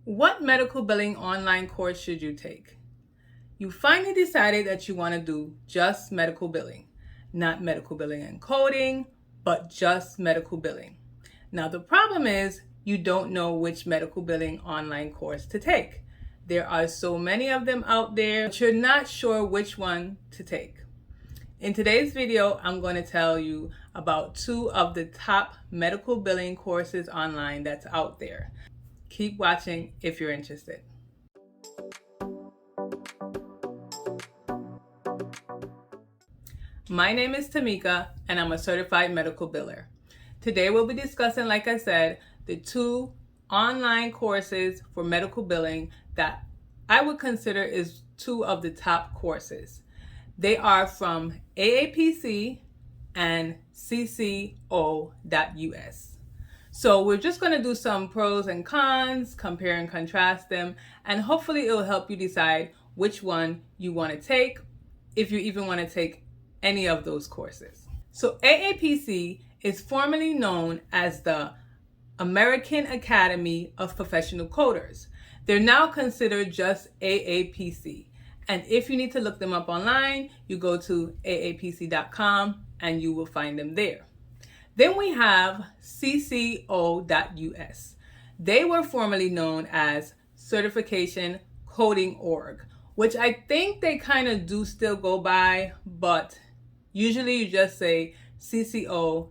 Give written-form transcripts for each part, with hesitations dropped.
What medical billing online course should you take? You finally decided that you want to do just medical billing, not medical billing and coding, but just medical billing. Now, the problem is you don't know which medical billing online course to take. There are so many of them out there, but you're not sure which one to take. In today's video, I'm going to tell you about two of the top medical billing courses online that's out there. Keep watching if you're interested. My name is Tamika, and I'm a certified medical biller. Today we'll be discussing, like I said, the two online courses for medical billing that I would consider is two of the top courses. They are from Aapc and cco.us. So we're just going to do some pros and cons, compare and contrast them, and hopefully it will help you decide which one you want to take, if you even want to take any of those courses. So Aapc is formerly known as the American Academy of Professional Coders. They're now considered just Aapc. And if you need to look them up online, you go to aapc.com and you will find them there. Then we have cco.us. They were formerly known as Certification Coding Org, which I think they kind of do still go by, but usually you just say cco.us.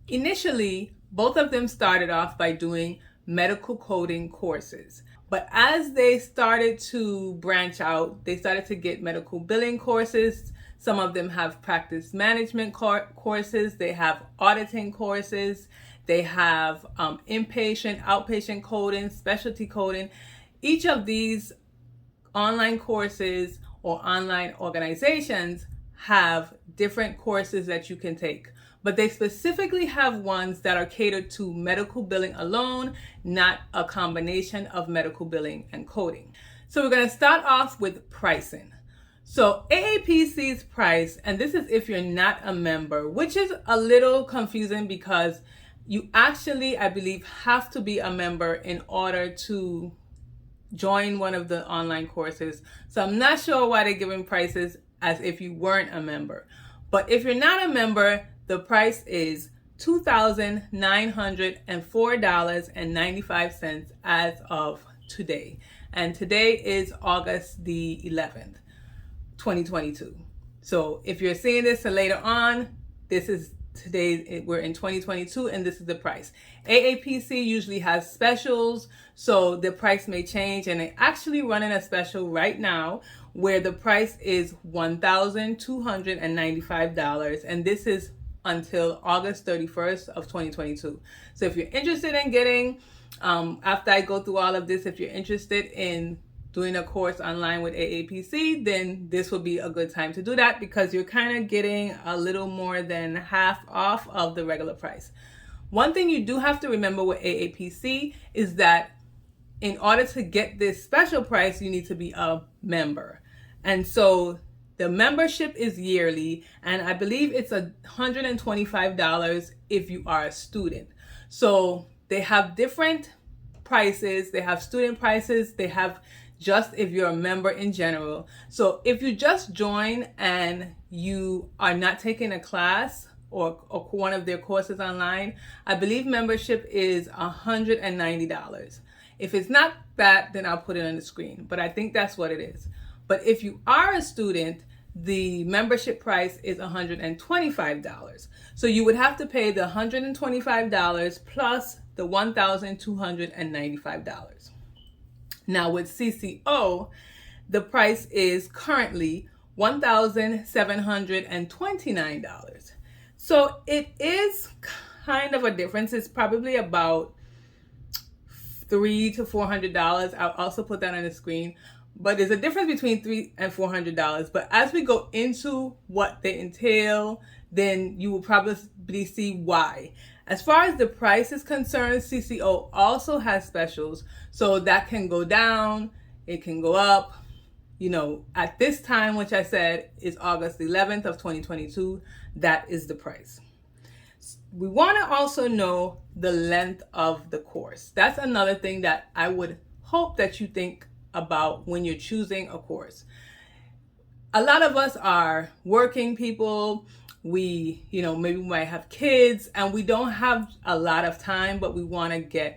Initially, both of them started off by doing medical coding courses. But as they started to branch out, they started to get medical billing courses. Some of them have practice management courses. They have auditing courses. They have inpatient, outpatient coding, specialty coding. Each of these online courses or online organizations have different courses that you can take. But they specifically have ones that are catered to medical billing alone, not a combination of medical billing and coding. So we're going to start off with pricing. So Aapc's price, and this is if you're not a member, which is a little confusing because you actually, I believe, have to be a member in order to join one of the online courses. So I'm not sure why they're giving prices as if you weren't a member. But if you're not a member, the price is $2,904.95 as of today. And today is August the 11th, 2022. So if you're seeing this later on, this is today, we're in 2022 and this is the price. Aapc usually has specials, so the price may change, and they're actually running a special right now where the price is $1,295, and this is until August 31st of 2022. So if you're interested in getting, after I go through all of this, if you're interested in doing a course online with Aapc, then this will be a good time to do that because you're kind of getting a little more than half off of the regular price. One thing you do have to remember with Aapc is that in order to get this special price, you need to be a member. And so the membership is yearly, and I believe it's $125 if you are a student. So they have different prices. They have student prices. They have just if you're a member in general. So if you just join and you are not taking a class or one of their courses online, I believe membership is $190. If it's not that, then I'll put it on the screen, but I think that's what it is. But if you are a student, the membership price is $125. So you would have to pay the $125 plus the $1,295. Now with CCO, the price is currently $1,729. So it is kind of a difference. It's probably about $300 to $400. I'll also put that on the screen. But there's a difference between $300 and $400. But as we go into what they entail, then you will probably see why. As far as the price is concerned, CCO also has specials. So that can go down, it can go up. You know, at this time, which I said is August 11th of 2022, that is the price. We want to also know the length of the course. That's another thing that I would hope that you think about when you're choosing a course. A lot of us are working people. We, maybe we might have kids and we don't have a lot of time, but we want to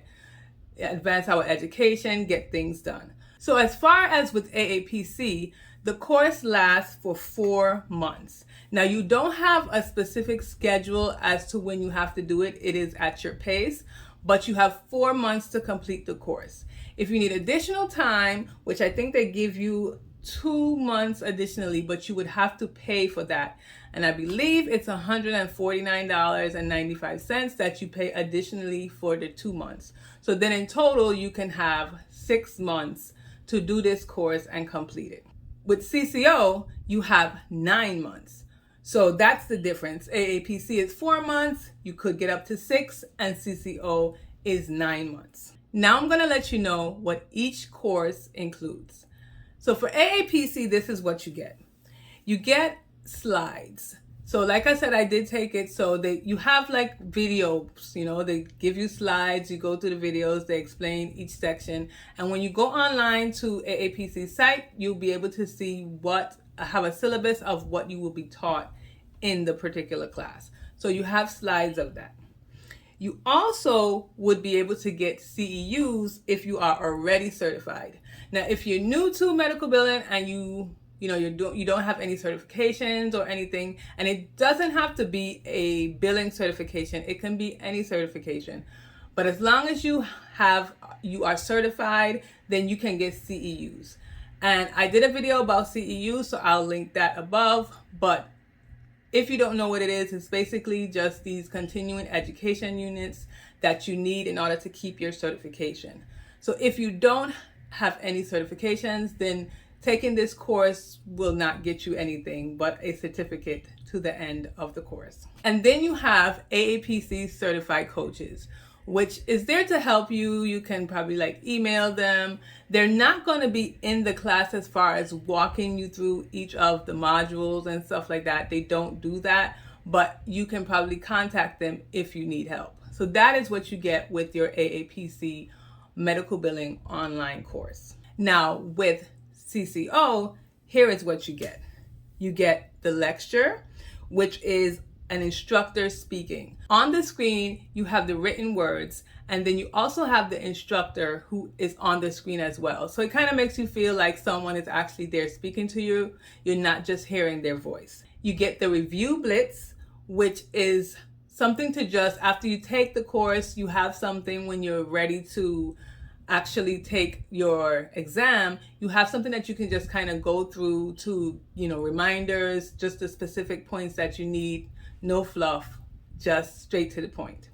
advance our education, get things done. So as far as with AAPC, the course lasts for 4 months. Now you don't have a specific schedule as to when you have to do it. It is at your pace, but you have 4 months to complete the course. If you need additional time, which I think they give you 2 months additionally, but you would have to pay for that. And I believe it's $149.95 that you pay additionally for the 2 months. So then in total, you can have 6 months to do this course and complete it. With CCO, you have 9 months. So that's the difference. AAPC is 4 months, you could get up to 6, and CCO is 9 months. Now I'm gonna let you know what each course includes. So for AAPC, this is what you get. You get slides. So like I said, I did take it. So you have like videos, they give you slides, you go through the videos, they explain each section. And when you go online to AAPC's site, you'll be able to see have a syllabus of what you will be taught in the particular class. So you have slides of that. You also would be able to get CEUs if you are already certified. Now, if you're new to medical billing and you don't have any certifications or anything, and it doesn't have to be a billing certification, it can be any certification. But as long as you are certified, then you can get CEUs. And I did a video about CEUs, so I'll link that above. But if you don't know what it is, it's basically just these continuing education units that you need in order to keep your certification. So if you don't have any certifications, then taking this course will not get you anything but a certificate to the end of the course. And then you have AAPC certified coaches, which is there to help you. You can probably email them. They're not going to be in the class as far as walking you through each of the modules and stuff like that. They don't do that, but you can probably contact them if you need help. So that is what you get with your AAPC medical billing online course. Now with CCO, here is what you get. You get the lecture, which is an instructor speaking. On the screen, you have the written words, and then you also have the instructor who is on the screen as well. So it kind of makes you feel like someone is actually there speaking to you. You're not just hearing their voice. You get the review blitz, which is something to just, after you take the course, you have something when you're ready to actually take your exam, you have something that you can just kind of go through to, reminders, just the specific points that you need, no fluff, just straight to the point.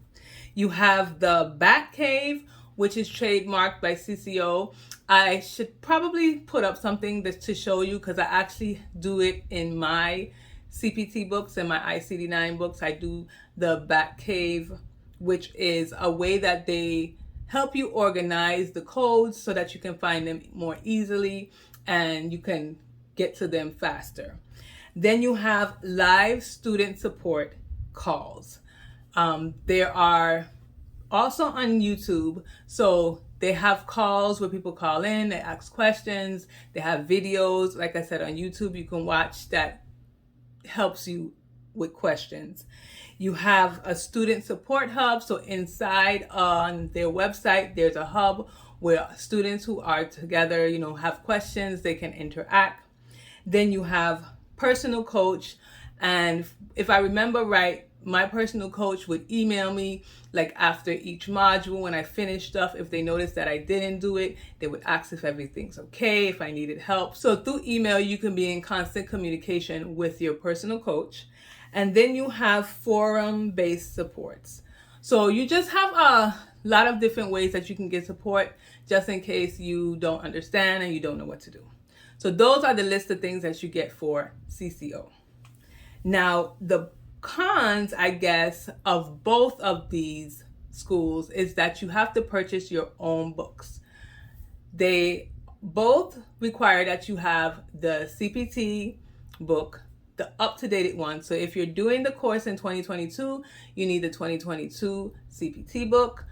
You have the Bat Cave, which is trademarked by CCO. I should probably put up something to show you because I actually do it in my CPT books and my ICD-9 books. I do the Bat Cave, which is a way that they help you organize the codes so that you can find them more easily and you can get to them faster. Then you have live student support calls. There are also on YouTube. So they have calls where people call in, they ask questions, they have videos. Like I said, on YouTube, you can watch that helps you with questions. You have a student support hub. So inside on their website, there's a hub where students who are together, have questions, they can interact. Then you have personal coach. And if I remember right, my personal coach would email me after each module when I finished stuff. If they noticed that I didn't do it, they would ask if everything's okay, if I needed help. So through email, you can be in constant communication with your personal coach. And then you have forum-based supports. So you just have a lot of different ways that you can get support just in case you don't understand and you don't know what to do. So those are the list of things that you get for CCO. Now, the cons, I guess, of both of these schools is that you have to purchase your own books. They both require that you have the CPT book, the up-to-date one. So if you're doing the course in 2022, you need the 2022 CPT book,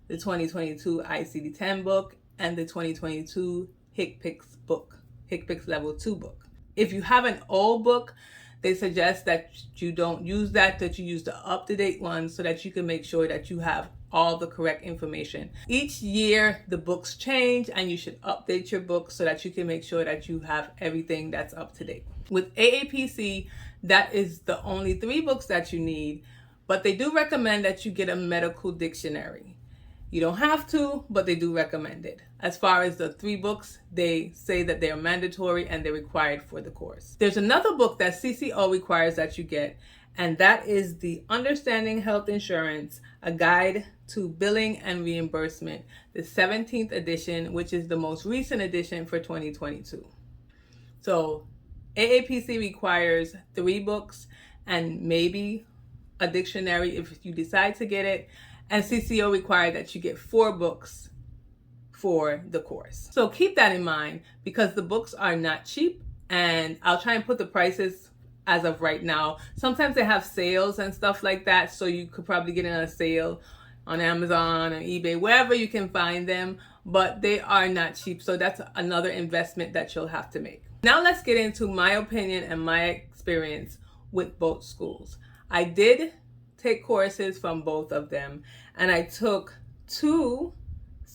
the 2022 ICD-10 book, and the 2022 HCPCS book, HCPCS Level 2 book. If you have an old book, they suggest that you don't use that you use the up-to-date one so that you can make sure that you have all the correct information. Each year, the books change, and you should update your book so that you can make sure that you have everything that's up to date. With AAPC, that is the only 3 books that you need, but they do recommend that you get a medical dictionary. You don't have to, but they do recommend it. As far as the 3 books, they say that they're mandatory and they're required for the course. There's another book that CCO requires that you get, and that is the Understanding Health Insurance, A Guide to Billing and Reimbursement, the 17th edition, which is the most recent edition for 2022. So AAPC requires 3 books and maybe a dictionary if you decide to get it. And CCO required that you get 4 books for the course. So keep that in mind because the books are not cheap, and I'll try and put the prices as of right now. Sometimes they have sales and stuff like that, so you could probably get in a sale on Amazon or eBay, wherever you can find them, but they are not cheap. So that's another investment that you'll have to make. Now let's get into my opinion and my experience with both schools. I did take courses from both of them, and I took 2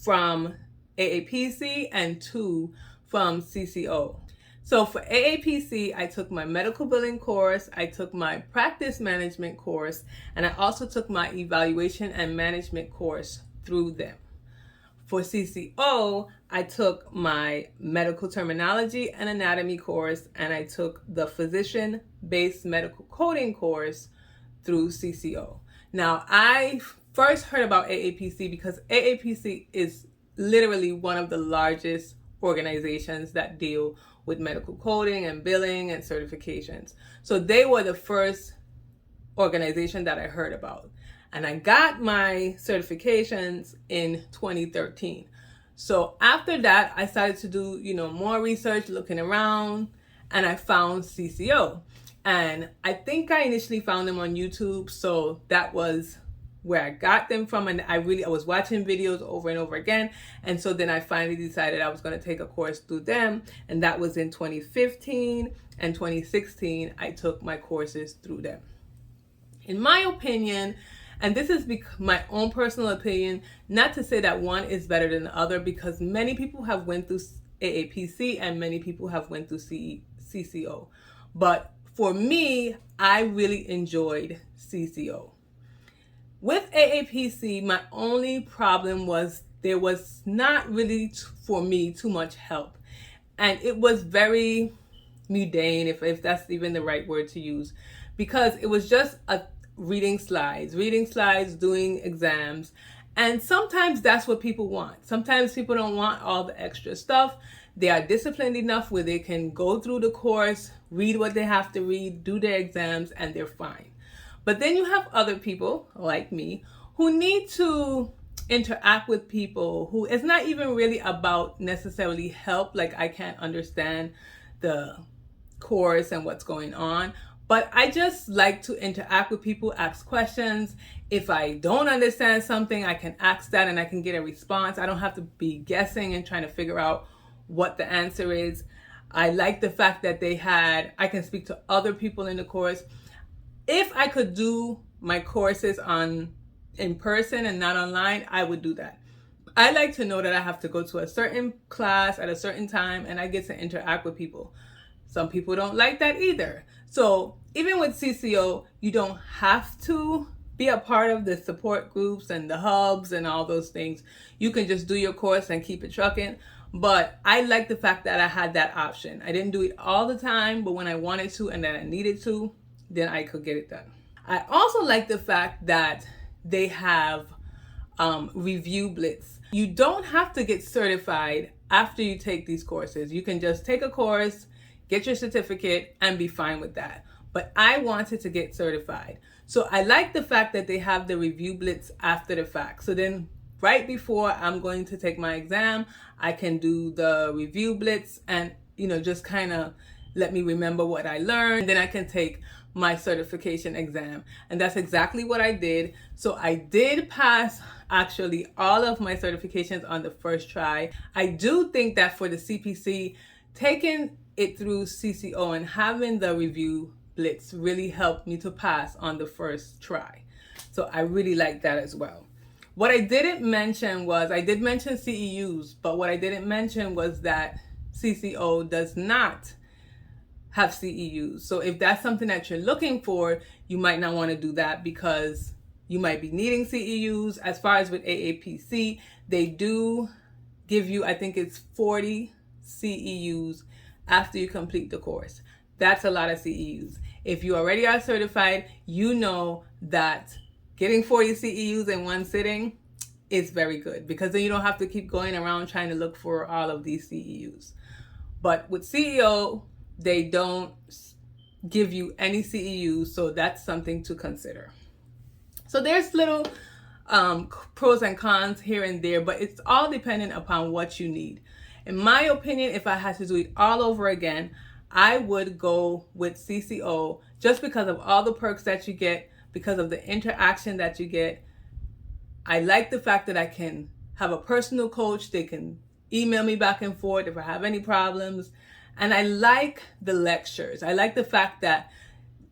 from AAPC and 2 from CCO. So for AAPC, I took my medical billing course, I took my practice management course, and I also took my evaluation and management course through them. For CCO, I took my medical terminology and anatomy course, and I took the physician-based medical coding course through CCO. Now, I first heard about AAPC because AAPC is literally one of the largest organizations that deal with medical coding and billing and certifications. So they were the first organization that I heard about. And I got my certifications in 2013. So after that, I started to do, more research, looking around, and I found CCO. And I think I initially found them on YouTube, so that was where I got them from. And I was watching videos over and over again. And so then I finally decided I was going to take a course through them. And that was in 2015 and 2016, I took my courses through them. In my opinion, and this is my own personal opinion, not to say that one is better than the other, because many people have went through AAPC and many people have went through CCO. But for me, I really enjoyed CCO. With AAPC, my only problem was there was not really, for me, too much help. And it was very mundane, if that's even the right word to use, because it was just reading slides, doing exams. And sometimes that's what people want. Sometimes people don't want all the extra stuff. They are disciplined enough where they can go through the course, read what they have to read, do their exams, and they're fine. But then you have other people like me who need to interact with people who it's not even really about necessarily help. Like, I can't understand the course and what's going on, but I just like to interact with people, ask questions. If I don't understand something, I can ask that and I can get a response. I don't have to be guessing and trying to figure out what the answer is. I like the fact that I can speak to other people in the course. If I could do my courses in person and not online, I would do that. I like to know that I have to go to a certain class at a certain time and I get to interact with people. Some people don't like that either. So even with CCO, you don't have to be a part of the support groups and the hubs and all those things. You can just do your course and keep it trucking. But I like the fact that I had that option. I didn't do it all the time, but when I wanted to and that I needed to, then I could get it done. I also like the fact that they have review blitz. You don't have to get certified after you take these courses. You can just take a course, get your certificate, and be fine with that. But I wanted to get certified. So I like the fact that they have the review blitz after the fact. So then right before I'm going to take my exam, I can do the review blitz and, just kind of let me remember what I learned, and then I can take my certification exam. And that's exactly what I did. So I did pass actually all of my certifications on the first try. I do think that for the CPC, taking it through CCO and having the review blitz really helped me to pass on the first try. So I really like that as well. What I didn't mention was, I did mention CEUs, but what I didn't mention was that CCO does not have CEUs. So if that's something that you're looking for, you might not want to do that because you might be needing CEUs. As far as with AAPC, they do give you, I think it's 40 CEUs after you complete the course. That's a lot of CEUs. If you already are certified, you know that getting 40 CEUs in one sitting is very good, because then you don't have to keep going around trying to look for all of these CEUs. But with CEO, they don't give you any CEUs, so that's something to consider. So there's little pros and cons here and there, but it's all dependent upon what you need. In my opinion, if I had to do it all over again, I would go with CCO just because of all the perks that you get, because of the interaction that you get. I like the fact that I can have a personal coach. They can email me back and forth if I have any problems. And I like the lectures. I like the fact that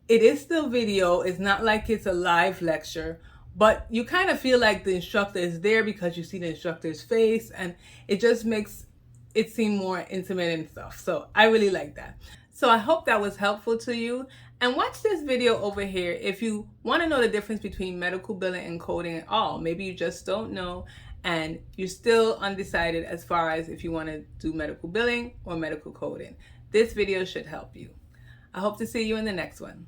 it is still video. It's not like it's a live lecture, but you kind of feel like the instructor is there because you see the instructor's face, and it just makes it seem more intimate and stuff. So I really like that. So I hope that was helpful to you. And watch this video over here if you want to know the difference between medical billing and coding at all. Maybe you just don't know and you're still undecided as far as if you want to do medical billing or medical coding. This video should help you. I hope to see you in the next one.